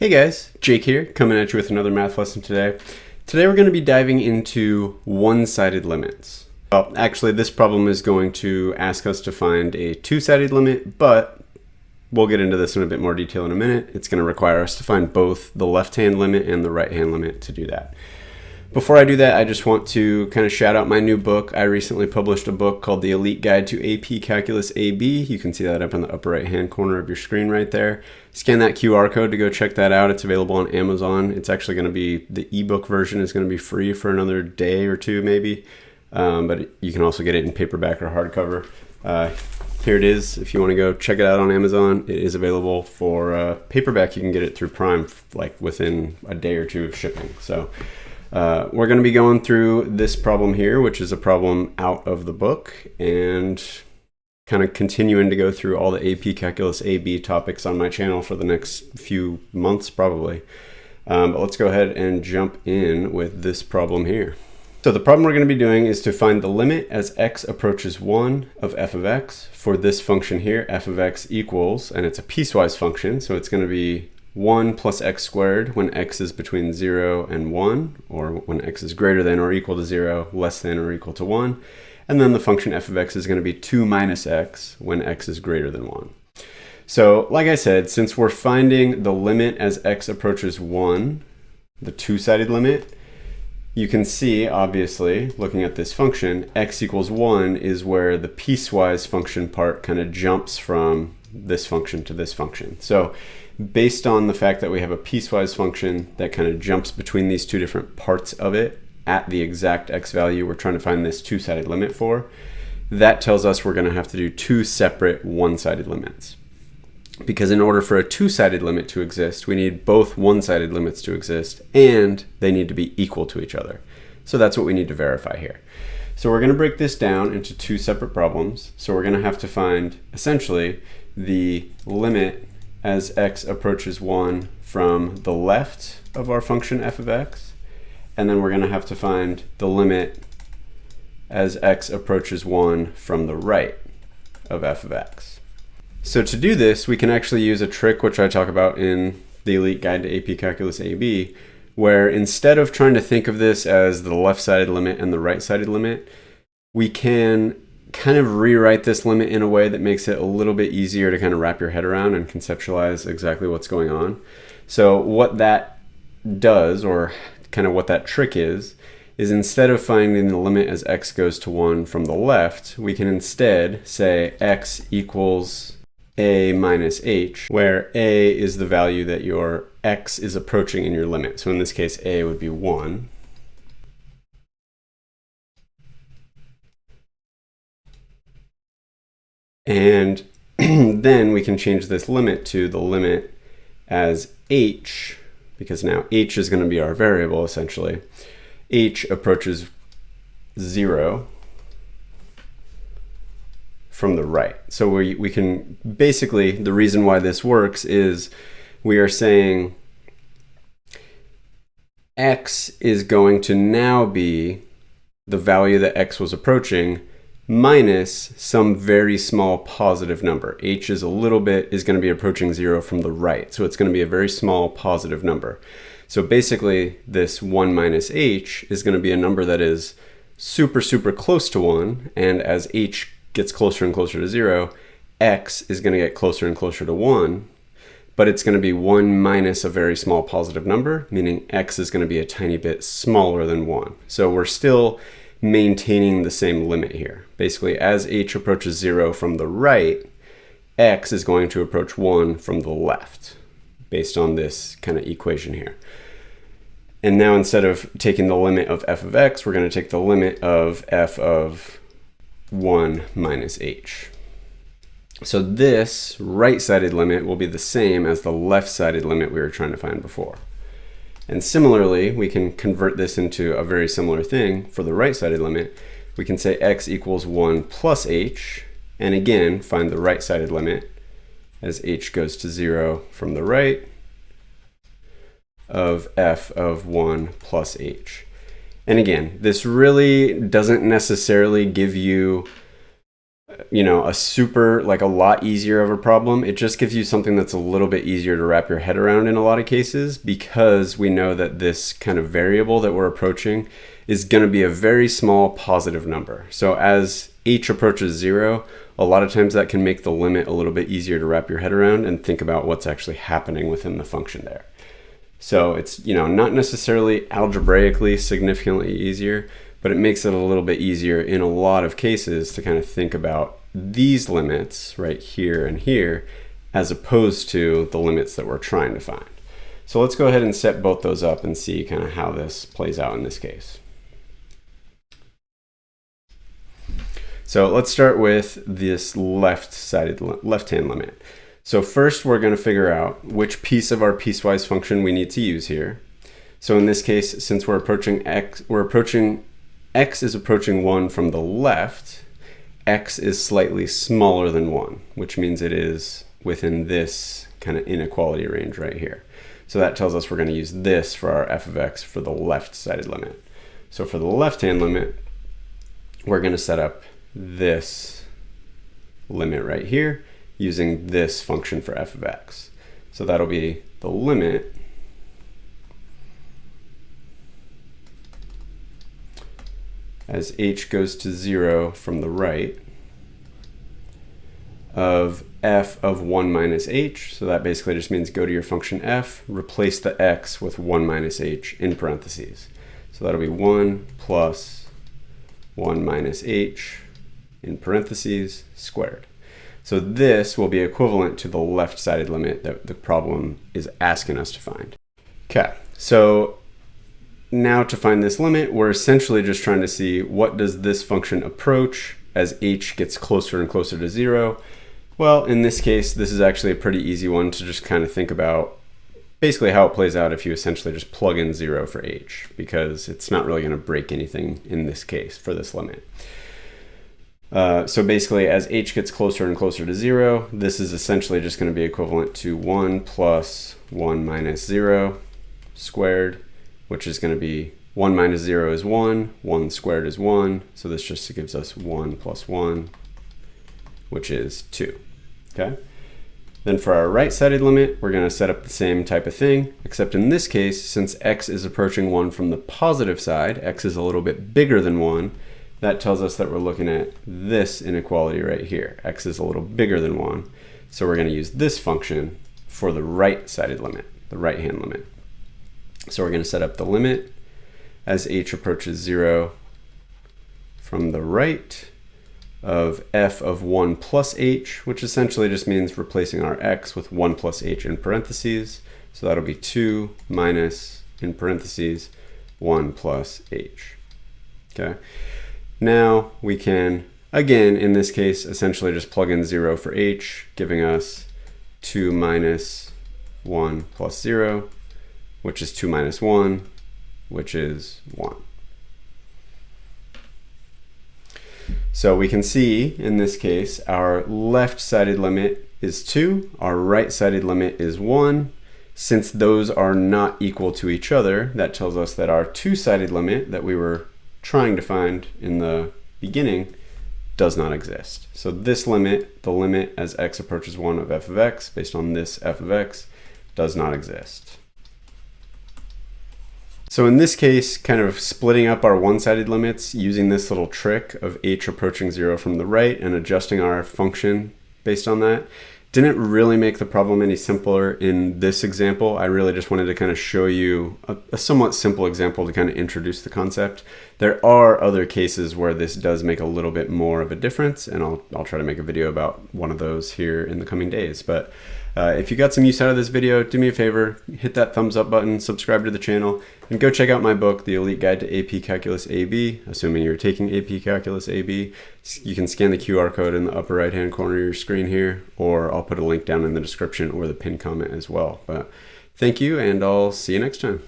Hey guys, Jake here, coming at you with another math lesson today. Today we're going to be diving into one-sided limits. Well, actually this problem is going to ask us to find a two-sided limit, but we'll get into this in a bit more detail in a minute. It's going to require us to find both the left-hand limit and the right-hand limit to do that. Before I do that, I just want to kind of shout out my new book. I recently published a book called The Elite Guide to AP Calculus AB. You can see that up in the upper right-hand corner of your screen right there. Scan that QR code to go check that out. It's available on Amazon. It's actually going to be, the ebook version is going to be free for another day or two maybe, but you can also get it in paperback or hardcover. Here it is. If you want to go check it out on Amazon, it is available for paperback. You can get it through Prime like within a day or two of shipping. So we're going to be going through this problem here, which is a problem out of the book, and kind of continuing to go through all the AP Calculus AB topics on my channel for the next few months probably. But let's go ahead and jump in with this problem here. So the problem we're going to be doing is to find the limit as x approaches 1 of f of x for this function here, f of x equals, and it's a piecewise function, so it's going to be 1 plus x squared when x is between 0 and 1, or when x is greater than or equal to 0, less than or equal to 1. And then the function f of x is going to be 2 minus x when x is greater than 1. So like I said, since we're finding the limit as x approaches 1, the two-sided limit, you can see, obviously, looking at this function, x equals 1 is where the piecewise function part kind of jumps from this function to this function. So based on the fact that we have a piecewise function that kind of jumps between these two different parts of it at the exact x value we're trying to find this two-sided limit for, that tells us we're going to have to do two separate one-sided limits. Because in order for a two-sided limit to exist, we need both one-sided limits to exist, and they need to be equal to each other. So that's what we need to verify here. So we're going to break this down into two separate problems. So we're going to have to find, essentially, the limit as x approaches 1 from the left of our function f of x, and then we're going to have to find the limit as x approaches 1 from the right of f of x. So to do this, we can actually use a trick which I talk about in the Elite Guide to AP Calculus AB, where instead of trying to think of this as the left-sided limit and the right-sided limit, we can kind of rewrite this limit in a way that makes it a little bit easier to kind of wrap your head around and conceptualize exactly what's going on. So what that does, or kind of what that trick is instead of finding the limit as x goes to 1 from the left, we can instead say x equals a minus h, where a is the value that your x is approaching in your limit. So in this case, a would be 1. And then we can change this limit to the limit as h, because now h is going to be our variable essentially. H approaches 0 from the right. So we can basically, the reason why this works is we are saying x is going to now be the value that x was approaching minus some very small positive number. H is going to be approaching 0 from the right. So it's going to be a very small positive number. So basically this 1 minus h is going to be a number that is super, super close to 1. And as h gets closer and closer to 0, x is going to get closer and closer to 1. But it's going to be 1 minus a very small positive number, meaning x is going to be a tiny bit smaller than 1. So we're still maintaining the same limit here. Basically, as h approaches 0 from the right, x is going to approach 1 from the left, based on this kind of equation here. And now instead of taking the limit of f of x, we're going to take the limit of f of 1 minus h. So this right-sided limit will be the same as the left-sided limit we were trying to find before. And similarly, we can convert this into a very similar thing for the right-sided limit. We can say x equals 1 plus h, and again, find the right-sided limit as h goes to 0 from the right of f of 1 plus h. And again, this really doesn't necessarily give you a super, like a lot easier of a problem. It just gives you something that's a little bit easier to wrap your head around in a lot of cases, because we know that this kind of variable that we're approaching is going to be a very small positive number. So as h approaches 0, a lot of times that can make the limit a little bit easier to wrap your head around and think about what's actually happening within the function there. So it's, not necessarily algebraically significantly easier, but it makes it a little bit easier in a lot of cases to kind of think about these limits right here and here, as opposed to the limits that we're trying to find. So let's go ahead and set both those up and see kind of how this plays out in this case. So let's start with this left-hand limit. So first we're going to figure out which piece of our piecewise function we need to use here. So in this case, since we're approaching x is approaching 1 from the left, x is slightly smaller than 1, which means it is within this kind of inequality range right here. So that tells us we're going to use this for our f of x for the left-sided limit. So for the left-hand limit, we're going to set up this limit right here using this function for f of x. So that'll be the limit as h goes to 0 from the right of f of 1 minus h. So that basically just means go to your function f, replace the x with 1 minus h in parentheses. So that'll be 1 plus 1 minus h in parentheses squared. So this will be equivalent to the left-sided limit that the problem is asking us to find. Okay, so now to find this limit, we're essentially just trying to see what does this function approach as h gets closer and closer to 0. Well, in this case, this is actually a pretty easy one to just kind of think about basically how it plays out if you essentially just plug in 0 for h, because it's not really going to break anything in this case for this limit. So basically, as h gets closer and closer to 0, this is essentially just going to be equivalent to 1 plus 1 minus 0 squared, which is going to be 1 minus 0 is 1, 1 squared is 1, so this just gives us 1 plus 1, which is 2. Okay. Then for our right-sided limit, we're going to set up the same type of thing, except in this case, since x is approaching 1 from the positive side, x is a little bit bigger than 1, that tells us that we're looking at this inequality right here. X is a little bigger than 1, so we're going to use this function for the right-sided limit, the right-hand limit. So we're going to set up the limit as h approaches 0 from the right of f of 1 plus h, which essentially just means replacing our x with 1 plus h in parentheses. So that'll be 2 minus, in parentheses, 1 plus h. Okay. Now we can, again, in this case, essentially just plug in 0 for h, giving us 2 minus 1 plus 0, which is 2 minus 1, which is 1. So we can see, in this case, our left-sided limit is 2, our right-sided limit is 1. Since those are not equal to each other, that tells us that our two-sided limit that we were trying to find in the beginning does not exist. So this limit, the limit as x approaches 1 of f of x, based on this f of x, does not exist. So in this case, kind of splitting up our one-sided limits using this little trick of h approaching 0 from the right and adjusting our function based on that, didn't really make the problem any simpler in this example. I really just wanted to kind of show you a somewhat simple example to kind of introduce the concept. There are other cases where this does make a little bit more of a difference, and I'll try to make a video about one of those here in the coming days. But if you got some use out of this video, do me a favor, hit that thumbs up button, subscribe to the channel, and go check out my book, The Elite Guide to AP Calculus AB, assuming you're taking AP Calculus AB. You can scan the QR code in the upper right-hand corner of your screen here, or I'll put a link down in the description or the pinned comment as well. But thank you, and I'll see you next time.